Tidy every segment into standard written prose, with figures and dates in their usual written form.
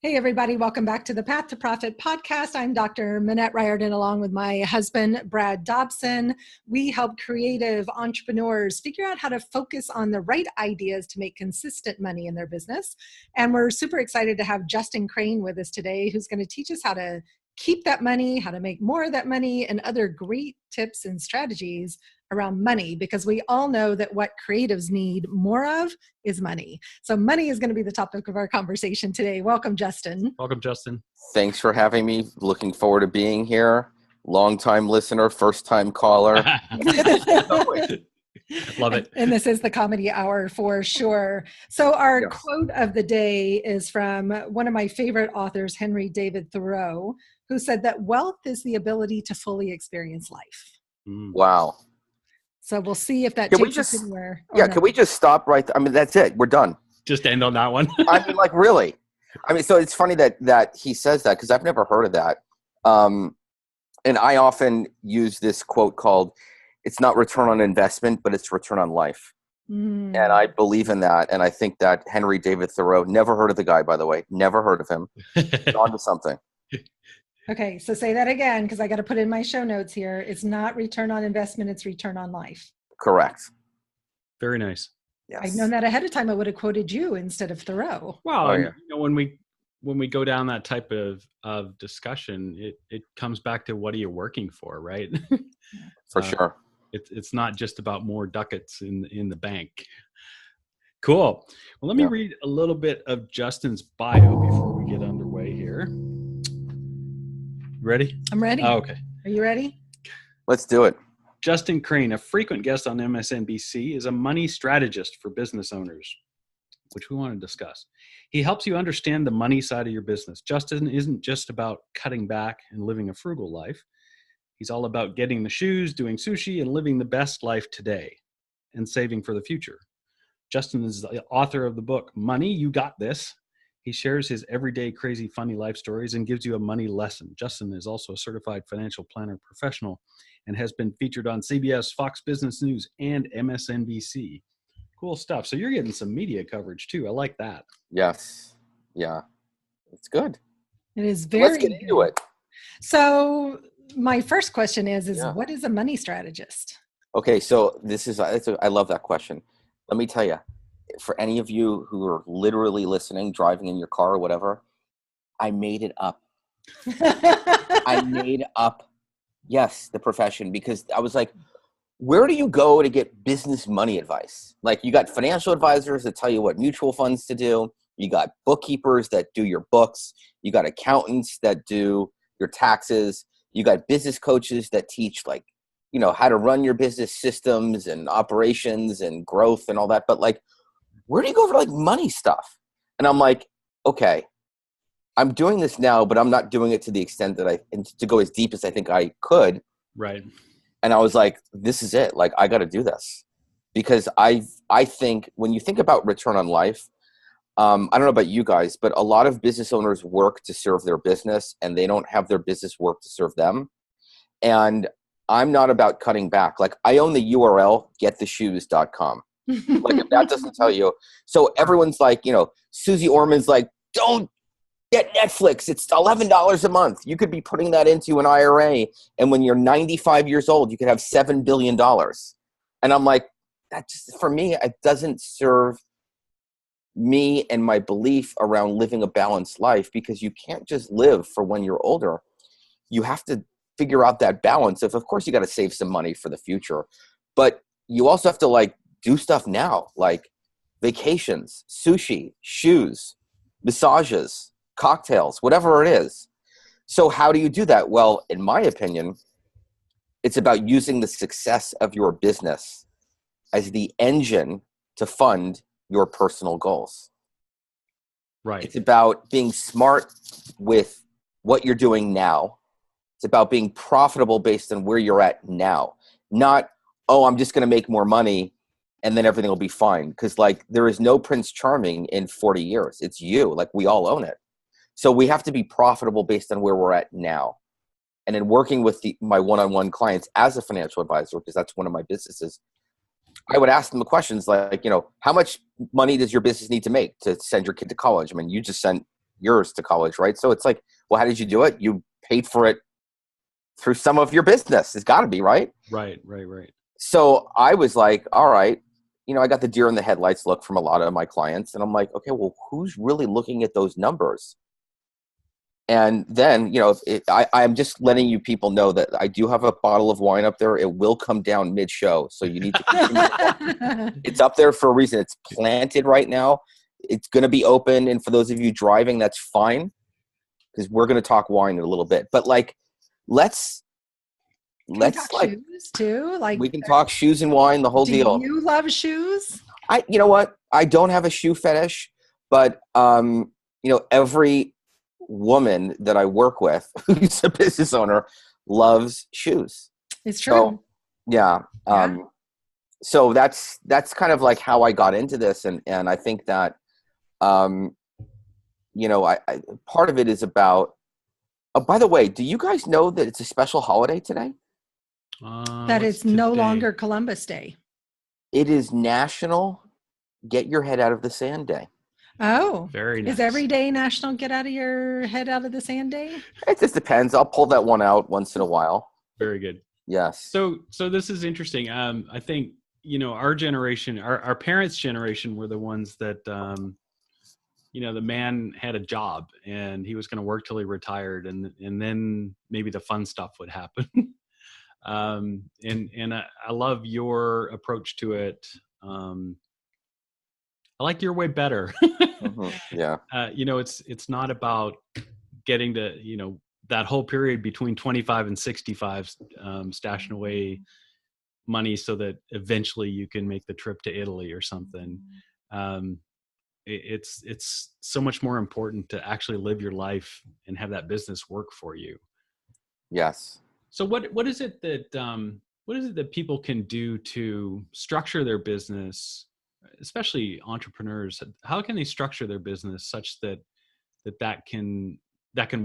Hey, everybody. Welcome back to the Path to Profit podcast. I'm Dr. Minette Riordan, along with my husband, Brad Dobson. We help creative entrepreneurs figure out how to focus on the right ideas to make consistent money in their business. And we're super excited to have Justin Krane with us today, who's going to teach us how to keep that money, how to make more of that money, and other great tips and strategies around money, because we all know that what creatives need more of is money. So money is going to be the topic of our conversation today. Welcome, Justin. Welcome, Justin. Thanks for having me. Looking forward to being here. Long-time listener, first-time caller. Love it. And this is the comedy hour for sure. So our quote of the day is from one of my favorite authors, Henry David Thoreau, who said that wealth is the ability to fully experience life. Wow. So we'll see if that changes anywhere. Can we just stop right there? I mean, that's it. We're done. Just end on that one. I mean, like, really? I mean, so it's funny that he says that, because I've never heard of that. And I often use this quote called, it's not return on investment, but it's return on life. And I believe in that. And I think that Henry David Thoreau, never heard of the guy, by the way, never heard of him. On to something. Okay, so say that again, because I got to put in my show notes here. It's not return on investment, it's return on life. Correct. Very nice. Yes. I'd known that ahead of time, I would have quoted you instead of Thoreau. Well, when we go down that type of discussion, it comes back to, what are you working for, right? For sure. It's not just about more ducats in the bank. Cool. Well, let me read a little bit of Justin's bio before we get underway here. Ready? I'm ready. Oh, okay. Are you ready? Let's do it. Justin Krane, a frequent guest on MSNBC, is a money strategist for business owners, which we want to discuss. He helps you understand the money side of your business. Justin isn't just about cutting back and living a frugal life. He's all about getting the shoes, doing sushi, and living the best life today and saving for the future. Justin is the author of the book, Money, You Got This. He shares his everyday crazy funny life stories and gives you a money lesson. Justin is also a certified financial planner professional and has been featured on CBS, Fox Business News, and MSNBC. Cool stuff. So you're getting some media coverage too. I like that. Yes. Yeah. It's good. It is very Let's get into it. So my first question is what is a money strategist? Okay. So I love that question. Let me tell you, for any of you who are literally listening, driving in your car or whatever, I made it up. I made up, the profession, because I was like, where do you go to get business money advice? Like, you got financial advisors that tell you what mutual funds to do. You got bookkeepers that do your books. You got accountants that do your taxes. You got business coaches that teach, like, how to run your business systems and operations and growth and all that. But, like, where do you go for, like, money stuff? And I'm like, okay, I'm doing this now, but I'm not doing it to the extent that to go as deep as I think I could. Right. And I was like, this is it. Like, I got to do this, because I think when you think about return on life, I don't know about you guys, but a lot of business owners work to serve their business, and they don't have their business work to serve them. And I'm not about cutting back. Like, I own the URL gettheshoes.com. Like, if that doesn't tell you. So everyone's like, Susie Orman's like, don't get Netflix. It's $11 a month. You could be putting that into an IRA. And when you're 95 years old, you could have $7 billion. And I'm like, that just, for me, it doesn't serve me and my belief around living a balanced life, because you can't just live for when you're older. You have to figure out that balance of course, you got to save some money for the future, but you also have to, like, do stuff now, like vacations, sushi, shoes, massages, cocktails, whatever it is. So how do you do that? Well, in my opinion, it's about using the success of your business as the engine to fund your personal goals. Right. It's about being smart with what you're doing now. It's about being profitable based on where you're at now. Not, I'm just going to make more money and then everything will be fine. Because, like, there is no Prince Charming in 40 years. It's you. Like, we all own it. So we have to be profitable based on where we're at now. And in working with my one-on-one clients as a financial advisor, because that's one of my businesses, I would ask them the questions like, how much money does your business need to make to send your kid to college? I mean, you just sent yours to college, right? So it's like, well, how did you do it? You paid for it through some of your business. It's got to be, right? Right. So I was like, all right, I got the deer in the headlights look from a lot of my clients. And I'm like, okay, well, who's really looking at those numbers? And then, I'm just letting you people know that I do have a bottle of wine up there. It will come down mid-show. So you need to continue. It's up there for a reason. It's planted right now. It's going to be open. And for those of you driving, that's fine, because we're going to talk wine in a little bit. But like, let's talk shoes too. Like, we can talk shoes and wine, the whole deal. Do you love shoes? You know what? I don't have a shoe fetish, but every woman that I work with who's a business owner loves shoes. It's true. So, yeah. So that's kind of like how I got into this. And I think that, I part of it is about, oh, by the way, do you guys know that it's a special holiday today? That it's no longer Columbus Day. It is National Get Your Head Out of the Sand Day. Oh, very nice. Is every day National Get Out of Your Head Out of the Sand Day? It just depends. I'll pull that one out once in a while. Very good. Yes. So this is interesting. I think, our generation, our parents' generation were the ones that, the man had a job and he was going to work till he retired, and then maybe the fun stuff would happen. And I love your approach to it. I like your way better. Yeah. It's not about getting to, that whole period between 25 and 65, stashing away money so that eventually you can make the trip to Italy or something. It's so much more important to actually live your life and have that business work for you. Yes. So what is it that people can do to structure their business, especially entrepreneurs? How can they structure their business such that can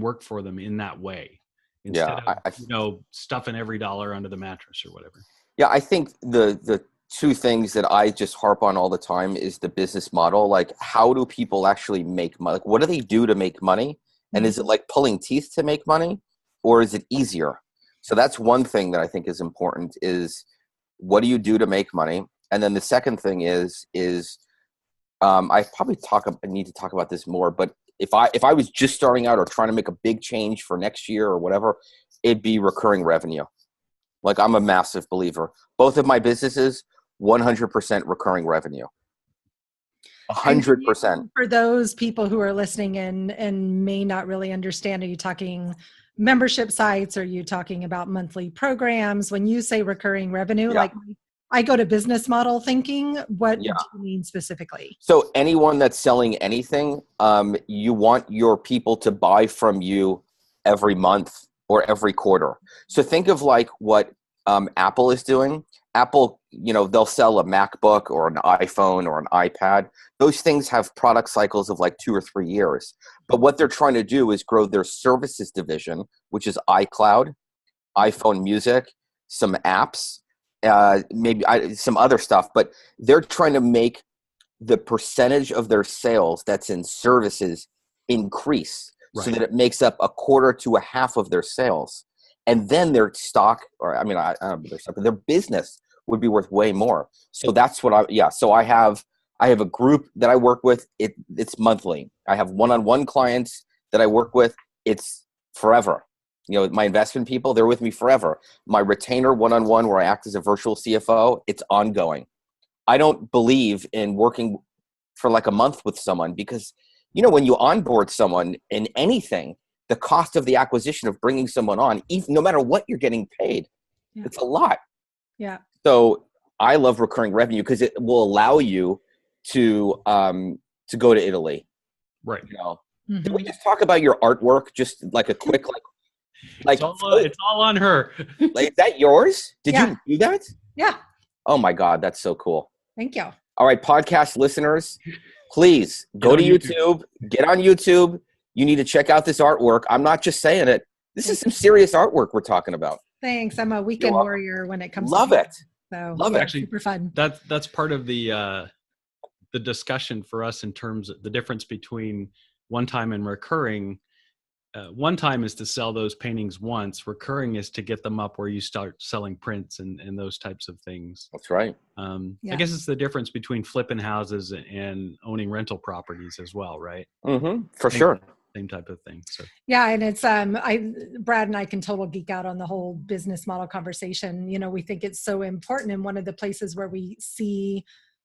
work for them in that way, instead of stuffing every dollar under the mattress or whatever? Yeah, I think the two things that I just harp on all the time is the business model. Like, how do people actually make money? Like, what do they do to make money? And is it like pulling teeth to make money, or is it easier? So that's one thing that I think is important, is what do you do to make money? And then the second thing is I probably need to talk about this more, but if I was just starting out or trying to make a big change for next year or whatever, it'd be recurring revenue. Like, I'm a massive believer. Both of my businesses, 100% recurring revenue. 100%. For those people who are listening and may not really understand, are you talking membership sites? Are you talking about monthly programs? When you say recurring revenue, like I go to business model thinking, what do you mean specifically? So anyone that's selling anything, you want your people to buy from you every month or every quarter. So think of like what Apple is doing. Apple, they'll sell a MacBook or an iPhone or an iPad. Those things have product cycles of like 2 or 3 years. But what they're trying to do is grow their services division, which is iCloud, iPhone Music, some apps, maybe some other stuff. But they're trying to make the percentage of their sales that's in services increase, so that it makes up a quarter to a half of their sales. And then their stock, or I don't know their stock, but their business would be worth way more. So that's what so I have a group that I work with. It's monthly. I have one-on-one clients that I work with. It's forever. My investment people, they're with me forever. My retainer one-on-one, where I act as a virtual CFO, it's ongoing. I don't believe in working for like a month with someone, because when you onboard someone in anything, the cost of the acquisition of bringing someone on, even no matter what you're getting paid, it's a lot. Yeah. So I love recurring revenue because it will allow you to go to Italy. Right. Can we just talk about your artwork? Just like a quick, it's all on her. Like, is that yours? Did you do that? Yeah. Oh my God, that's so cool. Thank you. All right, podcast listeners, please go to YouTube. Get on YouTube. You need to check out this artwork. I'm not just saying it. This is some serious artwork we're talking about. Thanks. I'm a weekend warrior when it comes to it. So love it. Actually, super fun. That's part of the discussion for us in terms of the difference between one time and recurring. One time is to sell those paintings once. Recurring is to get them up where you start selling prints and those types of things. That's right. I guess it's the difference between flipping houses and owning rental properties as well, right? For sure. Same type of thing. So yeah, and it's Brad and I can total geek out on the whole business model conversation. You know, we think it's so important, and one of the places where we see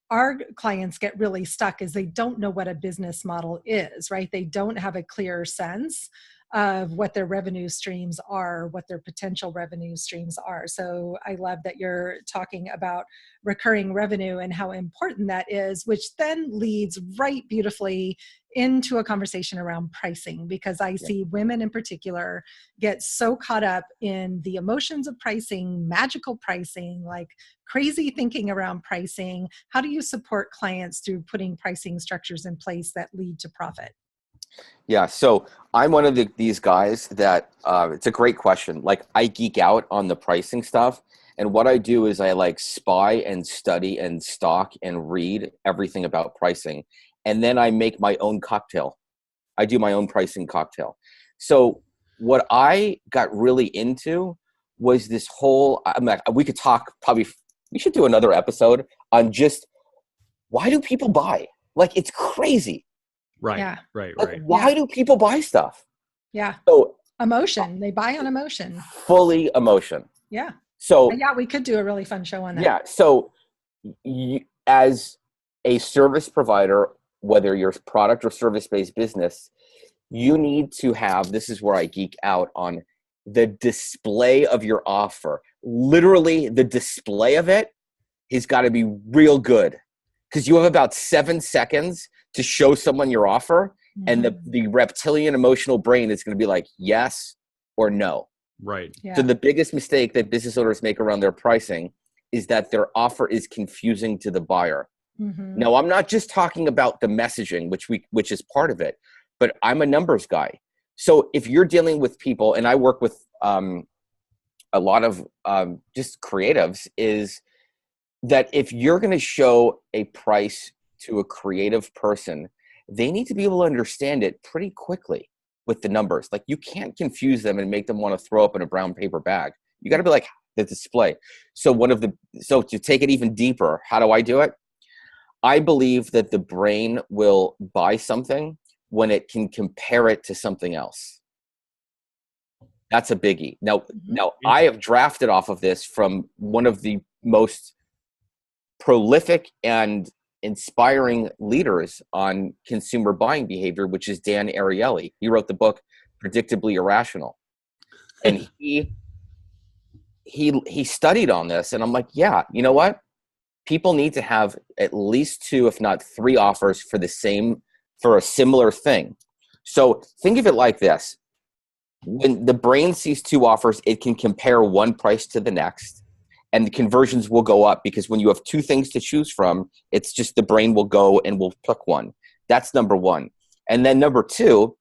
our clients get really stuck is they don't know what a business model is, right? They don't have a clear sense of what their revenue streams are, what their potential revenue streams are. So I love that you're talking about recurring revenue and how important that is, which then leads right beautifully into a conversation around pricing, because I see women in particular get so caught up in the emotions of pricing, magical pricing, like crazy thinking around pricing. How do you support clients through putting pricing structures in place that lead to profit? Yeah, so I'm one of these guys that it's a great question. Like, I geek out on the pricing stuff, and what I do is I like spy and study and stalk and read everything about pricing, and then I make my own cocktail. I do my own pricing cocktail. So what I got really into was this whole. We could talk probably. We should do another episode on just why do people buy? Like, it's crazy. Right. Yeah. Right. Why do people buy stuff? Yeah. So emotion. They buy on emotion. Fully emotion. Yeah. So yeah, we could do a really fun show on that. Yeah. So as a service provider, whether you're product or service-based business, you need to have, this is where I geek out on the display of your offer. Literally, the display of it has got to be real good, because you have about 7 seconds to show someone your offer, and the reptilian emotional brain is going to be like, yes or no. Right. Yeah. So the biggest mistake that business owners make around their pricing is that their offer is confusing to the buyer. Now, I'm not just talking about the messaging, which is part of it, but I'm a numbers guy. So if you're dealing with people, and I work with a lot of just creatives, is that if you're going to show a price to a creative person, they need to be able to understand it pretty quickly with the numbers. Like, you can't confuse them and make them want to throw up in a brown paper bag. You got to be like the display. So to take it even deeper, how do I do it? I believe that the brain will buy something when it can compare it to something else. That's a biggie. Now I have drafted off of this from one of the most prolific and inspiring leaders on consumer buying behavior, which is Dan Ariely. He wrote the book Predictably Irrational, and he studied on this, and I'm like, yeah, you know what? People need to have at least 2, if not 3 offers for a similar thing. So think of it like this. When the brain sees 2 offers, it can compare one price to the next, and the conversions will go up, because when you have 2 things to choose from, it's just the brain will go and will pick one. That's number 1. And then number 2,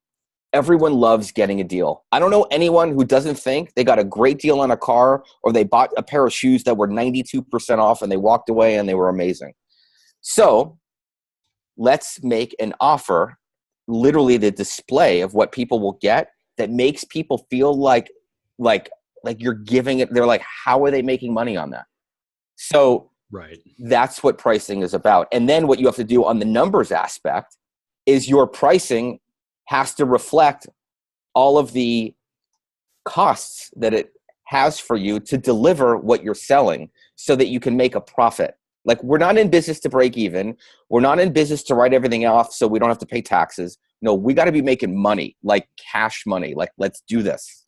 everyone loves getting a deal. I don't know anyone who doesn't think they got a great deal on a car, or they bought a pair of shoes that were 92% off and they walked away and they were amazing. So let's make an offer, literally the display of what people will get, that makes people feel like you're giving it. They're like, how are they making money on that? So that's what pricing is about. And then what you have to do on the numbers aspect is your pricing has to reflect all of the costs that it has for you to deliver what you're selling, so that you can make a profit. Like, we're not in business to break even. We're not in business to write everything off so we don't have to pay taxes. No, we got to be making money, like cash money. Like, let's do this.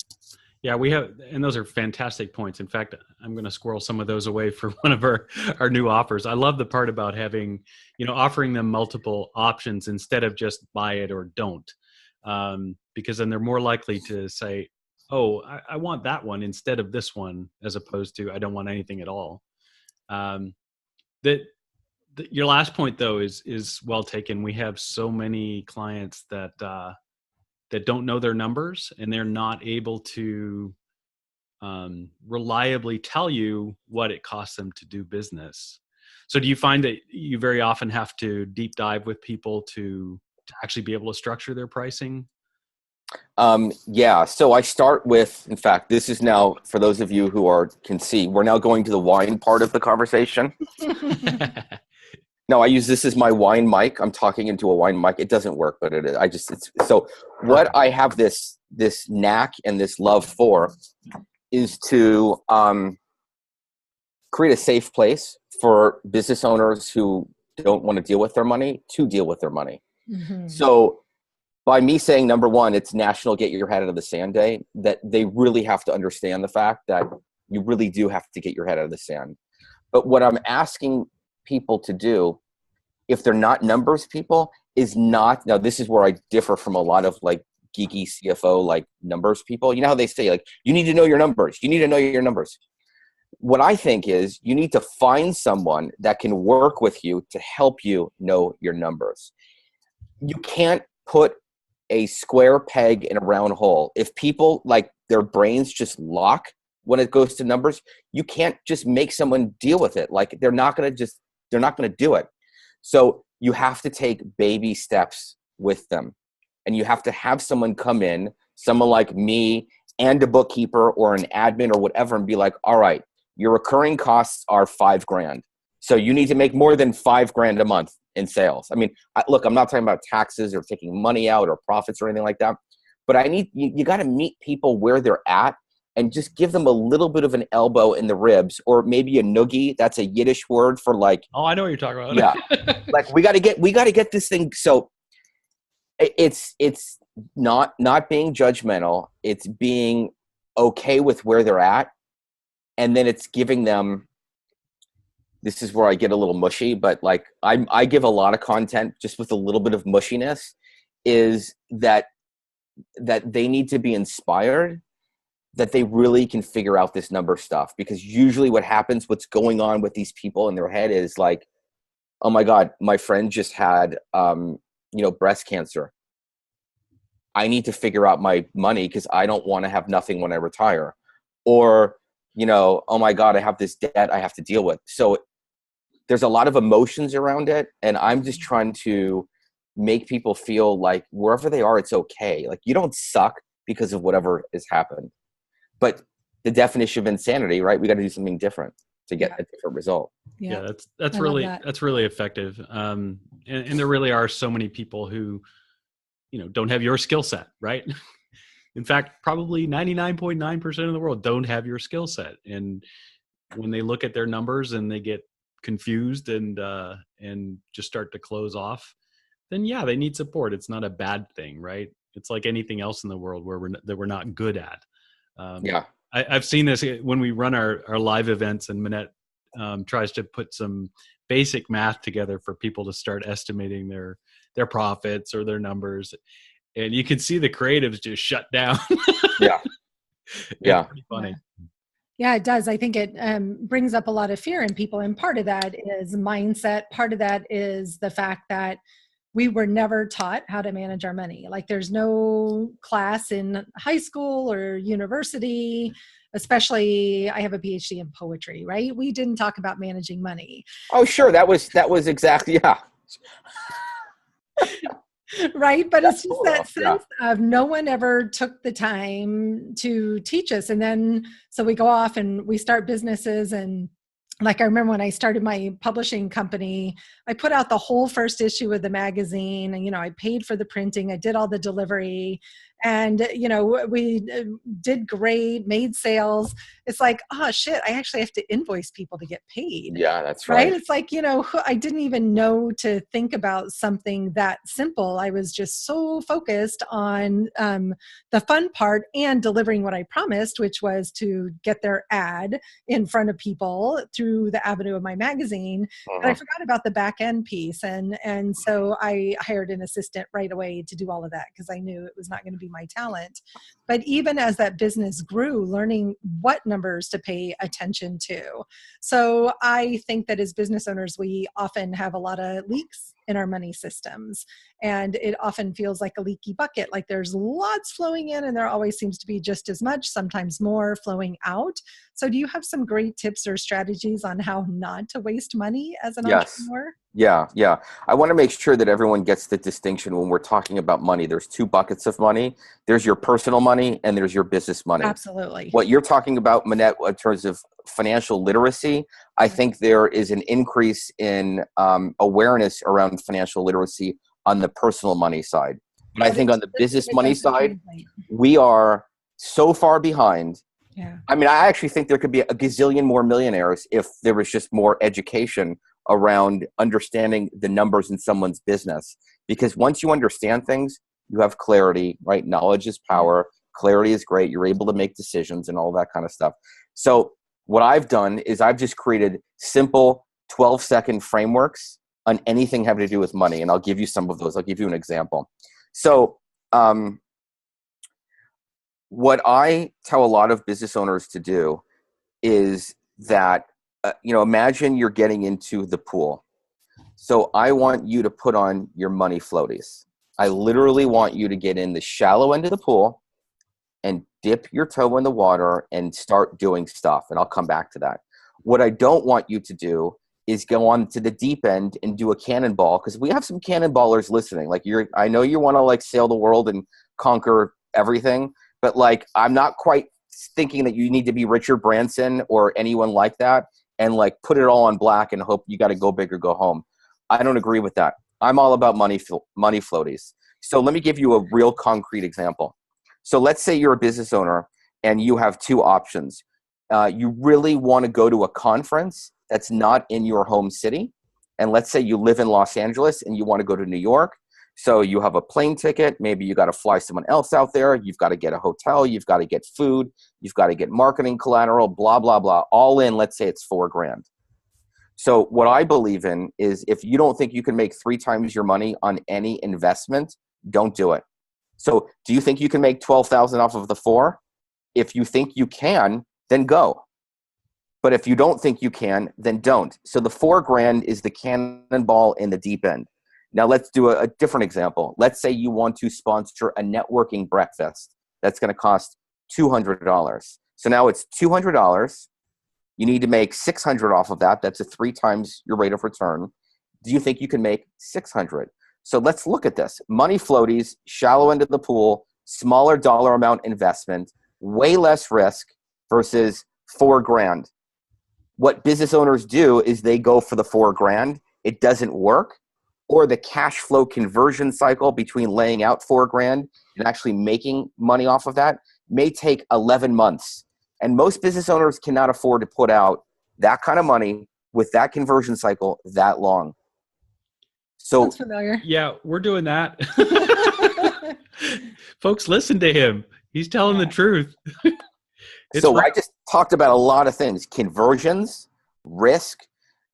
Yeah, we have, and those are fantastic points. In fact, I'm going to squirrel some of those away for one of our new offers. I love the part about having, offering them multiple options instead of just buy it or don't. Because then they're more likely to say, oh, I want that one instead of this one, as opposed to I don't want anything at all. Your last point, though, is well taken. We have so many clients that don't know their numbers, and they're not able to reliably tell you what it costs them to do business. So do you find that you very often have to deep dive with people to to actually be able to structure their pricing? Yeah. So I start with, in fact, this is now, for those of you who can see, we're now going to the wine part of the conversation. No, I use this as my wine mic. I'm talking into a wine mic. It doesn't work, but it is. So what I have this knack and this love for is to create a safe place for business owners who don't want to deal with their money to deal with their money. Mm-hmm. So by me saying, number one, it's National Get Your Head Out of the Sand Day, that they really have to understand the fact that you really do have to get your head out of the sand. But what I'm asking people to do, if they're not numbers people, is not, now this is where I differ from a lot of like geeky CFO, like numbers people. You know how they say, like, you need to know your numbers. You need to know your numbers. What I think is you need to find someone that can work with you to help you know your numbers. You can't put a square peg in a round hole. If people, like, their brains just lock when it goes to numbers, you can't just make someone deal with it. Like, they're not going to do it. So you have to take baby steps with them, and you have to have someone come in, someone like me and a bookkeeper or an admin or whatever, and be like, all right, your recurring costs are $5,000. So you need to make more than $5,000 a month in sales. I mean, look, I'm not talking about taxes or taking money out or profits or anything like that, but you got to meet people where they're at and just give them a little bit of an elbow in the ribs, or maybe a noogie. That's a Yiddish word for, like, oh, I know what you're talking about. Yeah. Like, we got to get this thing. So it's not being judgmental. It's being okay with where they're at. And then it's giving them, this is where I get a little mushy, but like I give a lot of content just with a little bit of mushiness, is that they need to be inspired, that they really can figure out this number stuff. Because usually what happens, what's going on with these people in their head is like, oh my God, my friend just had, breast cancer. I need to figure out my money because I don't want to have nothing when I retire. Or, oh my God, I have this debt I have to deal with. So there's a lot of emotions around it. And I'm just trying to make people feel like wherever they are, it's okay. Like, you don't suck because of whatever has happened. But the definition of insanity, right? We got to do something different to get a different result. Yeah, that's really effective. And there really are so many people who, don't have your skill set, right? In fact, probably 99.9% of the world don't have your skill set. And when they look at their numbers and they get confused and just start to close off, then yeah, they need support. It's not a bad thing, right? It's like anything else in the world where we're not good at. I've seen this when we run our live events, and Minette tries to put some basic math together for people to start estimating their profits or their numbers, and you can see the creatives just shut down. It's pretty funny. Yeah, it does. I think it brings up a lot of fear in people, and part of that is mindset. Part of that is the fact that we were never taught how to manage our money. Like, there's no class in high school or university, especially I have a PhD in poetry, right? We didn't talk about managing money. Oh, sure. That was exactly, yeah. Right. But it's just that sense of no one ever took the time to teach us. And then, so we go off and we start businesses. And like, I remember when I started my publishing company, I put out the whole first issue of the magazine, and, I paid for the printing. I did all the delivery, and, we did great, made sales. It's like, oh shit, I actually have to invoice people to get paid. Yeah, that's right. It's like, I didn't even know to think about something that simple. I was just so focused on the fun part and delivering what I promised, which was to get their ad in front of people through the avenue of my magazine. But I forgot about the back end piece. And so I hired an assistant right away to do all of that, because I knew it was not going to be my talent. But even as that business grew, learning what numbers to pay attention to. So I think that as business owners, we often have a lot of leaks in our money systems. And it often feels like a leaky bucket, like there's lots flowing in and there always seems to be just as much, sometimes more flowing out. So do you have some great tips or strategies on how not to waste money as an Yes. entrepreneur? Yeah. I want to make sure that everyone gets the distinction when we're talking about money. There's two buckets of money. There's your personal money and there's your business money. Absolutely. What you're talking about, Manette, in terms of financial literacy, I think there is an increase in awareness around financial literacy on the personal money side. But I think on the business money side, we are so far behind. Yeah. I mean, I actually think there could be a gazillion more millionaires if there was just more education around understanding the numbers in someone's business. Because once you understand things, you have clarity, right? Knowledge is power. Clarity is great. You're able to make decisions and all that kind of stuff. So what I've done is I've just created simple 12-second frameworks on anything having to do with money. And I'll give you some of those. I'll give you an example. So what I tell a lot of business owners to do is that, imagine you're getting into the pool. So I want you to put on your money floaties. I literally want you to get in the shallow end of the pool and dip your toe in the water and start doing stuff. And I'll come back to that. What I don't want you to do is go on to the deep end and do a cannonball, because we have some cannonballers listening. Like I know you want to like sail the world and conquer everything, but like I'm not quite thinking that you need to be Richard Branson or anyone like that and like put it all on black and hope you got to go big or go home. I don't agree with that. I'm all about money floaties. So let me give you a real concrete example. So let's say you're a business owner and you have two options. You really want to go to a conference that's not in your home city. And let's say you live in Los Angeles and you want to go to New York. So you have a plane ticket. Maybe you got to fly someone else out there. You've got to get a hotel. You've got to get food. You've got to get marketing collateral, blah, blah, blah. All in, let's say it's $4,000. So what I believe in is if you don't think you can make 3 times your money on any investment, don't do it. So do you think you can make 12,000 off of the 4? If you think you can, then go. But if you don't think you can, then don't. So the $4,000 is the cannonball in the deep end. Now let's do a different example. Let's say you want to sponsor a networking breakfast. That's going to cost $200. So now it's $200. You need to make $600 off of that. That's 3 times your rate of return. Do you think you can make $600? So let's look at this. Money floaties, shallow end of the pool, smaller dollar amount investment, way less risk versus $4,000. What business owners do is they go for the $4,000. It doesn't work. Or the cash flow conversion cycle between laying out $4,000 and actually making money off of that may take 11 months. And most business owners cannot afford to put out that kind of money with that conversion cycle that long. So Sounds familiar. Yeah, we're doing that. Folks, listen to him. He's telling the truth. So I just talked about a lot of things: conversions, risk,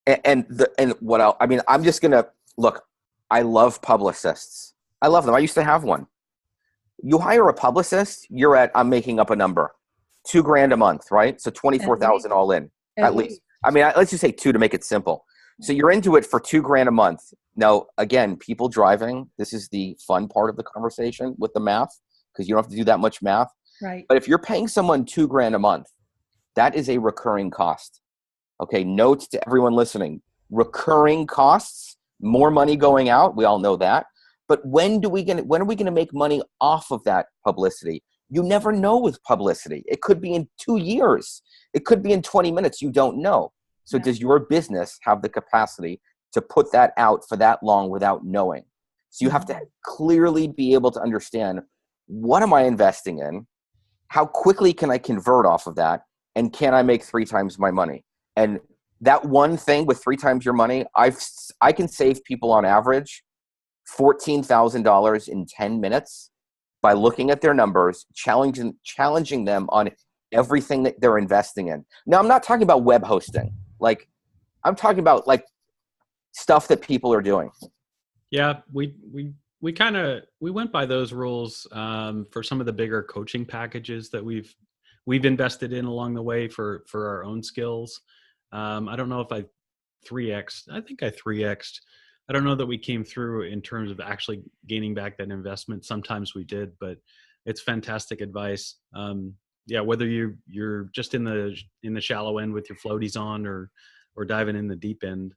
and what else? I mean, I'm just gonna look. I love publicists. I love them. I used to have one. You hire a publicist, I'm making up a number, $2,000 a month, right? So 24,000 all in, at least. I mean, let's just say 2 to make it simple. So you're into it for $2,000 a month. Now, again, people driving, this is the fun part of the conversation with the math, because you don't have to do that much math. Right. But if you're paying someone $2,000 a month, that is a recurring cost. Okay, note to everyone listening: recurring costs, more money going out. We all know that. But when are we going to make money off of that publicity? You never know with publicity. It could be in 2 years. It could be in 20 minutes. You don't know. So does your business have the capacity to put that out for that long without knowing? So you have to clearly be able to understand, what am I investing in? How quickly can I convert off of that? And can I make 3 times my money? And that one thing with 3 times your money, I can save people on average $14,000 in 10 minutes by looking at their numbers, challenging them on everything that they're investing in. Now, I'm not talking about web hosting. Like, I'm talking about like stuff that people are doing. Yeah, we went by those rules for some of the bigger coaching packages that we've invested in along the way for our own skills. I don't know if I 3X'd. I think I 3X'd I don't know that we came through in terms of actually gaining back that investment. Sometimes we did, but it's fantastic advice. Yeah, whether you're just in the shallow end with your floaties on, or diving in the deep end.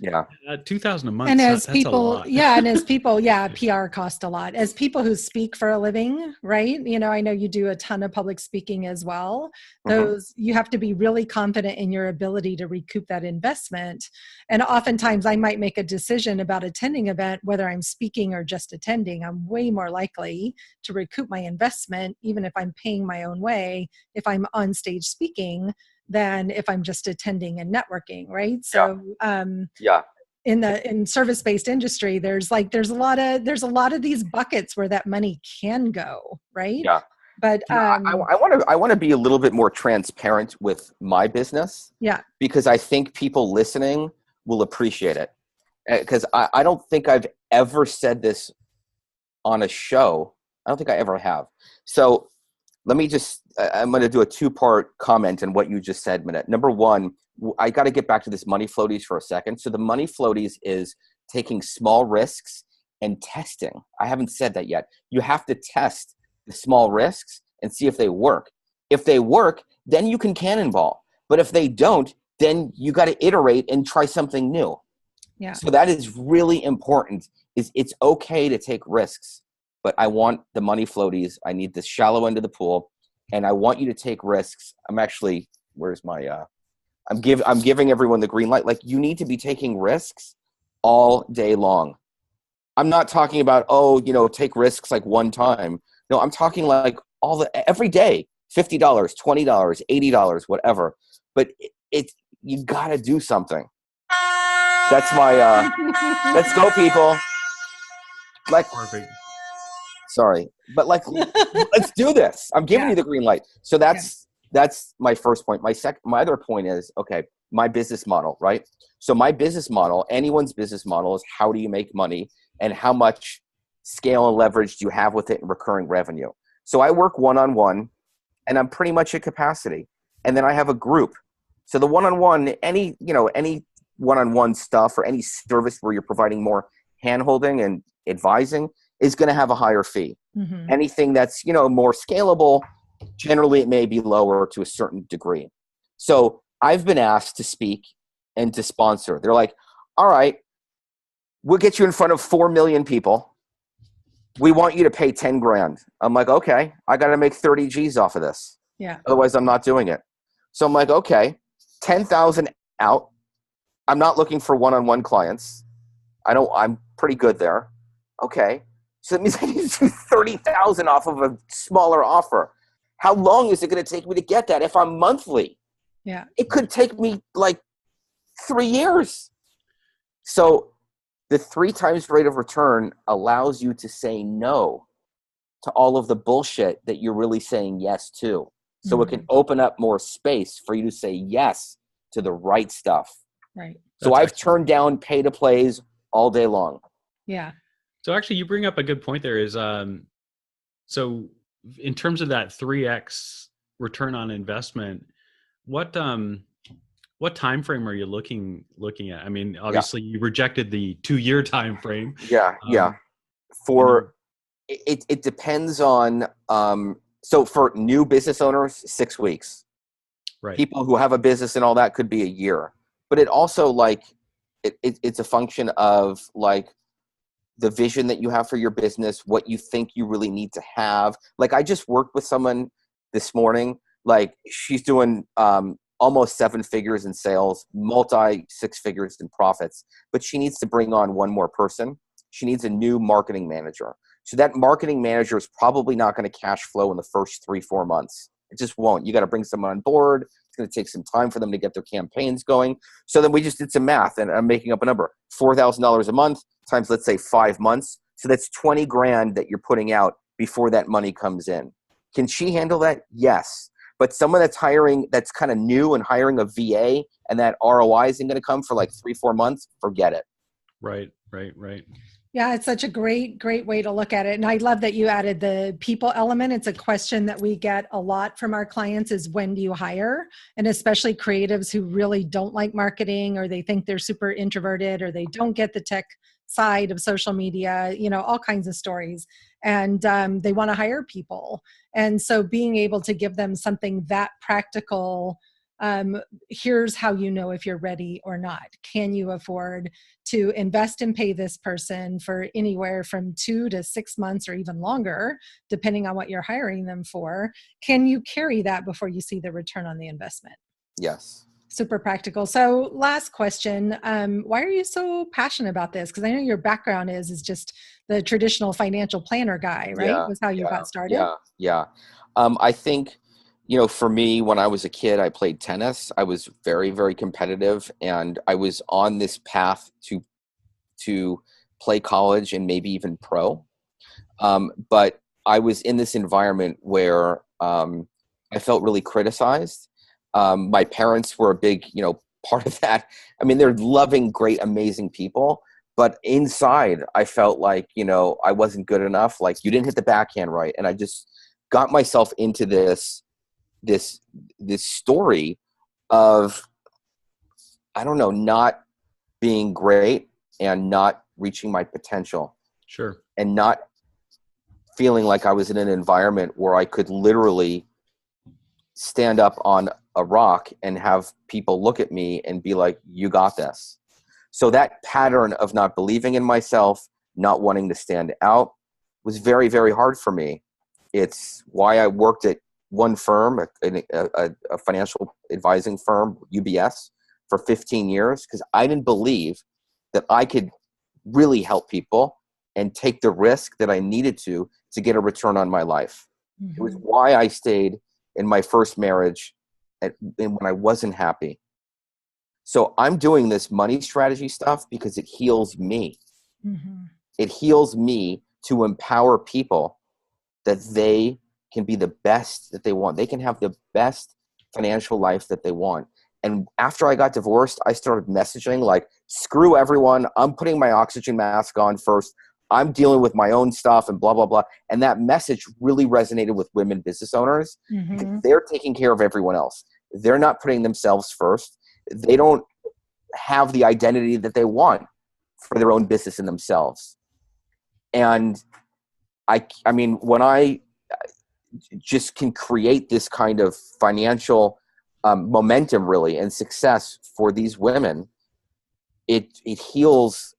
Yeah. 2,000 a month. And as that's people, a lot. PR cost a lot. As people who speak for a living, right? I know you do a ton of public speaking as well. You have to be really confident in your ability to recoup that investment. And oftentimes I might make a decision about attending an event, whether I'm speaking or just attending. I'm way more likely to recoup my investment, even if I'm paying my own way, if I'm on stage speaking, than if I'm just attending and networking, right? So, in service-based industry, there's a lot of these buckets where that money can go, right? Yeah. But I want to be a little bit more transparent with my business. Yeah. Because I think people listening will appreciate it. Because I don't think I've ever said this on a show. I don't think I ever have. So let me I'm going to do a 2-part comment on what you just said, Minette. Number one, I got to get back to this money floaties for a second. So the money floaties is taking small risks and testing. I haven't said that yet. You have to test the small risks and see if they work. If they work, then you can cannonball. But if they don't, then you got to iterate and try something new. Yeah. So that is really important. It's okay to take risks. But I want the money floaties. I need the shallow end of the pool, and I want you to take risks. I'm actually, where's my? I'm giving everyone the green light. Like, you need to be taking risks all day long. I'm not talking about take risks like one time. No, I'm talking like every day, $50, $20, $80, whatever. But you gotta do something. That's my. Let's go, people. Like. Perfect. Sorry, but let's do this. I'm giving you the green light. So that's my first point. My other point is, okay, my business model, right? So my business model, anyone's business model, is how do you make money and how much scale and leverage do you have with it in recurring revenue? So I work one-on-one, and I'm pretty much at capacity. And then I have a group. So the one-on-one, any one-on-one stuff or any service where you're providing more hand-holding and advising is going to have a higher fee. Mm-hmm. Anything that's, more scalable, generally it may be lower to a certain degree. So I've been asked to speak and to sponsor. They're like, all right, we'll get you in front of 4 million people. We want you to pay 10 grand. I'm like, okay, I got to make 30 G's off of this. Yeah. Otherwise I'm not doing it. So I'm like, okay, 10,000 out. I'm not looking for one-on-one clients. I'm pretty good there. Okay. So that means I need to do 30,000 off of a smaller offer. How long is it going to take me to get that if I'm monthly? Yeah. It could take me like 3 years. So the 3 times rate of return allows you to say no to all of the bullshit that you're really saying yes to. So it can open up more space for you to say yes to the right stuff. Right. So I've turned down pay to plays all day long. Yeah. So actually, you bring up a good point there is, so in terms of that 3x return on investment, what time frame are you looking at? I mean, obviously you rejected the 2-year time frame. Yeah. It depends on, so for new business owners, 6 weeks. Right. People who have a business and all that could be a year. But it also it's a function of the vision that you have for your business, what you think you really need to have. I just worked with someone this morning, she's doing almost 7 figures in sales, multi 6 figures in profits, but she needs to bring on one more person. She needs a new marketing manager. So that marketing manager is probably not going to cash flow in the first 3-4 months. It just won't. You got to bring someone on board. It's going to take some time for them to get their campaigns going. So then we just did some math, and I'm making up a number, $4,000 a month times, let's say 5 months. So that's 20 grand that you're putting out before that money comes in. Can she handle that? Yes. But someone that's hiring, that's kind of new and hiring a VA, and that ROI isn't going to come for 3-4 months, forget it. Right. Yeah, it's such a great way to look at it. And I love that you added the people element. It's a question that we get a lot from our clients is when do you hire? And especially creatives who really don't like marketing, or they think they're super introverted, or they don't get the tech side of social media, all kinds of stories. And they want to hire people. And so being able to give them something that practical, here's how you know if you're ready or not. Can you afford to invest and pay this person for anywhere from 2 to 6 months or even longer, depending on what you're hiring them for? Can you carry that before you see the return on the investment? Yes. Super practical. So last question, why are you so passionate about this? Because I know your background is just the traditional financial planner guy, right? Yeah. Was how you Yeah. got started? Yeah. I think, for me, when I was a kid, I played tennis. I was very, very competitive, and I was on this path to play college and maybe even pro. But I was in this environment where I felt really criticized. My parents were a big, part of that. I mean, they're loving, great, amazing people. But inside, I felt like, I wasn't good enough. Like, you didn't hit the backhand right. And I just got myself into this story of, I don't know, not being great and not reaching my potential. Sure. And not feeling like I was in an environment where I could literally stand up on a rock and have people look at me and be like, you got this. So that pattern of not believing in myself, not wanting to stand out, was very, very hard for me. It's why I worked at one firm, a financial advising firm, UBS, for 15 years, because I didn't believe that I could really help people and take the risk that I needed to get a return on my life. Mm-hmm. It was why I stayed in my first marriage and when I wasn't happy. So I'm doing this money strategy stuff because it heals me. Mm-hmm. It heals me to empower people that they can be the best that they want. They can have the best financial life that they want. And after I got divorced, I started messaging like, screw everyone. I'm putting my oxygen mask on first. I'm dealing with my own stuff and blah, blah, blah. And that message really resonated with women business owners. Mm-hmm. They're taking care of everyone else. They're not putting themselves first. They don't have the identity that they want for their own business and themselves. And I mean, when I just can create this kind of financial momentum really and success for these women, it heals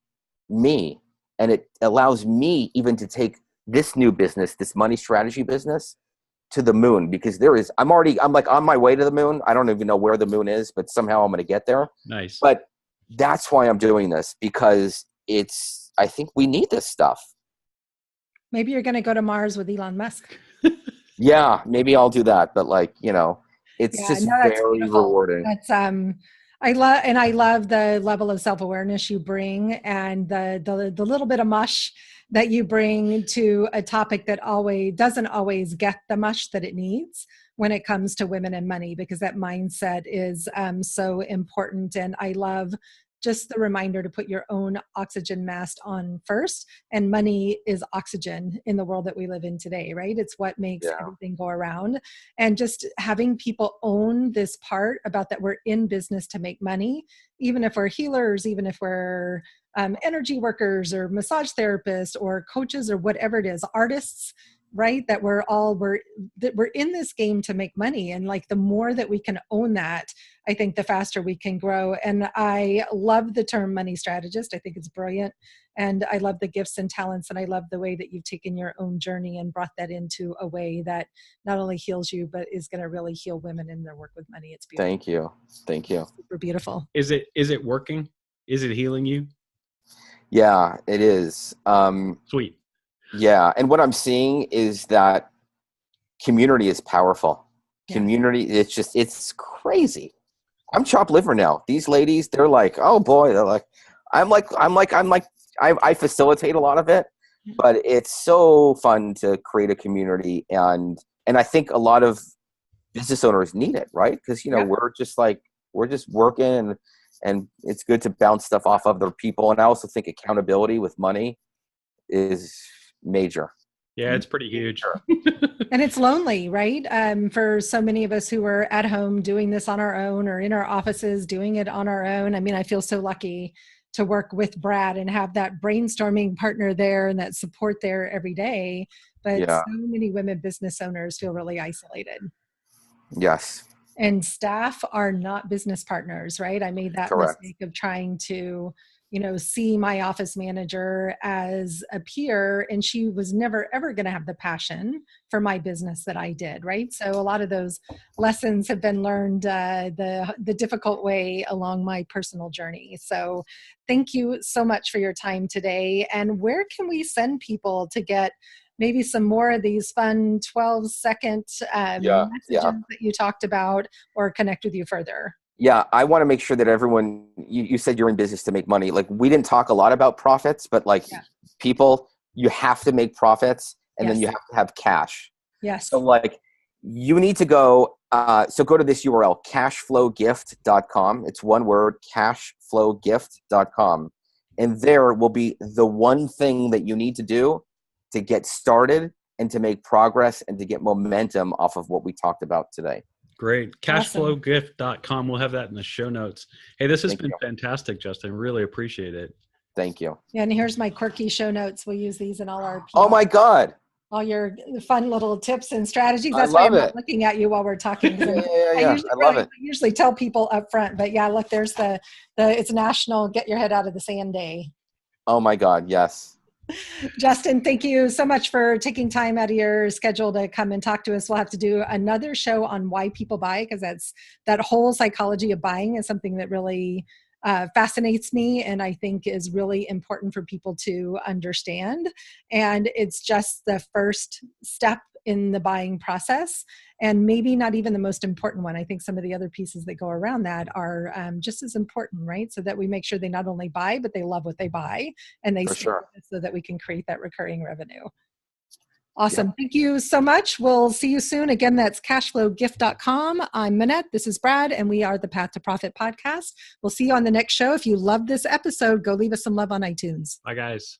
me. And it allows me even to take this new business, this money strategy business, to the moon, because I'm like on my way to the moon. I don't even know where the moon is, but somehow I'm going to get there. Nice. But that's why I'm doing this, because I think we need this stuff. Maybe you're going to go to Mars with Elon Musk. Yeah, maybe I'll do that. But it's just very rewarding. That's I love the level of self-awareness you bring, and the little bit of mush that you bring to a topic that doesn't always get the mush that it needs when it comes to women and money, because that mindset is so important. And I love just the reminder to put your own oxygen mask on first. And money is oxygen in the world that we live in today, right? It's what makes everything go around. And just having people own this part about that we're in business to make money, even if we're healers, even if we're energy workers or massage therapists or coaches or whatever it is, artists, right? That we're in this game to make money. And the more that we can own that, I think the faster we can grow. And I love the term money strategist. I think it's brilliant. And I love the gifts and talents. And I love the way that you've taken your own journey and brought that into a way that not only heals you, but is going to really heal women in their work with money. It's beautiful. Thank you. Thank you. Super beautiful. Is it working? Is it healing you? Yeah, it is. Sweet. Yeah. And what I'm seeing is that community is powerful. Yeah. Community, it's crazy. I'm chopped liver now. These ladies, they're like, oh boy, they're like, I facilitate a lot of it, but it's so fun to create a community. And I think a lot of business owners need it, right? Because, we're just working and it's good to bounce stuff off other people. And I also think accountability with money is major. Yeah, it's pretty huge. And it's lonely, right? For so many of us who are at home doing this on our own or in our offices doing it on our own. I mean, I feel so lucky to work with Brad and have that brainstorming partner there and that support there every day. But so many women business owners feel really isolated. Yes. And staff are not business partners, right? I made that mistake of trying to, see my office manager as a peer, and she was never, ever going to have the passion for my business that I did, right? So a lot of those lessons have been learned the difficult way along my personal journey. So thank you so much for your time today. And where can we send people to get maybe some more of these fun 12-second messages that you talked about, or connect with you further? Yeah, I want to make sure that everyone, you said you're in business to make money. Like, we didn't talk a lot about profits, but people, you have to make profits, and then you have to have cash. Yes. So you need to go, so go to this URL, cashflowgift.com. It's one word, cashflowgift.com. And there will be the one thing that you need to do to get started and to make progress and to get momentum off of what we talked about today. Great. Cashflowgift.com. We'll have that in the show notes. Hey, this has been fantastic, Justin. Really appreciate it. Thank you. Yeah, and here's my quirky show notes. We'll use these in all our PR. Oh my God. All your fun little tips and strategies. That's why I'm not looking at you while we're talking. I love it. I usually tell people up front, but yeah, look, there's the it's National Get Your Head Out of the Sand Day. Oh my God. Yes. Justin, thank you so much for taking time out of your schedule to come and talk to us. We'll have to do another show on why people buy, because that whole psychology of buying is something that really fascinates me, and I think is really important for people to understand. And it's just the first step in the buying process, and maybe not even the most important one. I think some of the other pieces that go around that are just as important, right? So that we make sure they not only buy, but they love what they buy, and they stay with us so that we can create that recurring revenue. Awesome. Yeah. Thank you so much. We'll see you soon. Again, that's cashflowgift.com. I'm Minette. This is Brad, and we are the Path to Profit podcast. We'll see you on the next show. If you love this episode, go leave us some love on iTunes. Bye, guys.